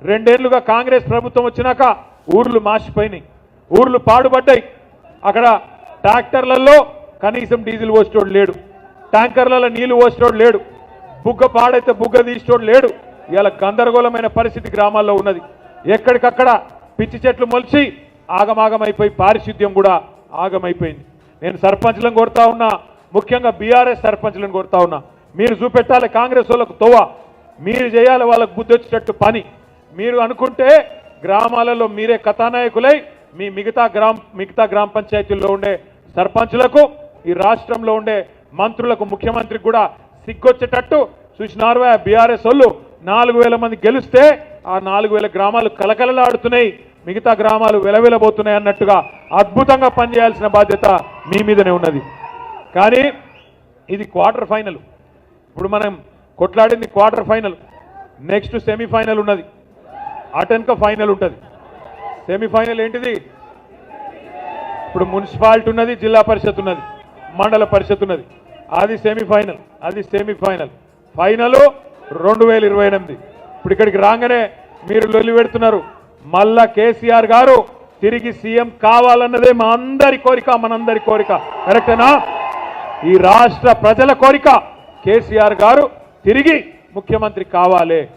రెండేళ్లుగా కాంగ్రెస్ ప్రభుత్వం వచ్చినాక ఊర్లు మాసిపోయినాయి, ఊర్లు పాడుపడ్డాయి. అక్కడ ట్రాక్టర్లలో కనీసం డీజిల్ పోసేటోడు లేడు, ట్యాంకర్లలో నీళ్లు పోసేటోడు లేడు, బుగ్గ పాడైతే బుగ్గ తీసేటోడు లేడు. ఇలా గందరగోళమైన పరిస్థితి గ్రామాల్లో ఉన్నది. ఎక్కడికక్కడ పిచ్చి చెట్లు మొలిచి ఆగమాగమైపోయి పారిశుద్ధ్యం కూడా ఆగమైపోయింది. నేను సర్పంచ్లను కోరుతా ఉన్నా, ముఖ్యంగా బీఆర్ఎస్ సర్పంచ్లను కోరుతా ఉన్నా, మీరు చూపెట్టాలి కాంగ్రెస్ వాళ్ళకు తోవ, మీరు చేయాలి వాళ్ళకు బుద్ధి వచ్చేటట్టు పని. మీరు అనుకుంటే గ్రామాలలో మీరే కథానాయకులై మీ మిగతా గ్రామ పంచాయతీల్లో ఉండే సర్పంచ్లకు, ఈ రాష్ట్రంలో ఉండే మంత్రులకు, ముఖ్యమంత్రికి కూడా సిగ్గొచ్చేటట్టు చూసినారు. బీఆర్ఎస్ వాళ్ళు 4000 మంది గెలిస్తే ఆ 4000 గ్రామాలు కలకలలాడుతున్నాయి, మిగతా గ్రామాలు వెలవెలబోతున్నాయి అన్నట్టుగా అద్భుతంగా పనిచేయాల్సిన బాధ్యత మీ మీదనే ఉన్నది. కానీ ఇది క్వార్టర్ ఫైనల్. ఇప్పుడు మనం కొట్లాడింది క్వార్టర్ ఫైనల్, నెక్స్ట్ సెమీఫైనల్ ఉన్నది, అటెన్క ఫైనల్ ఉంటుంది. సెమీఫైనల్ ఏంటిది? ఇప్పుడు మున్సిపాలిటీ ఉన్నది, జిల్లా పరిషత్ ఉన్నది, మండల పరిషత్ ఉన్నది, అది సెమీఫైనల్. అది సెమీఫైనల్. ఫైనల్ 2028. ఇప్పుడు ఇక్కడికి రాగానే మీరు లొల్లి పెడుతున్నారు. మళ్ళా కేసీఆర్ గారు తిరిగి సీఎం కావాలన్నదే మా అందరి కోరిక, మనందరి కోరిక. కరెక్టేనా? ఈ రాష్ట్ర ప్రజల కోరిక కేసీఆర్ గారు తిరిగి ముఖ్యమంత్రి కావాలి.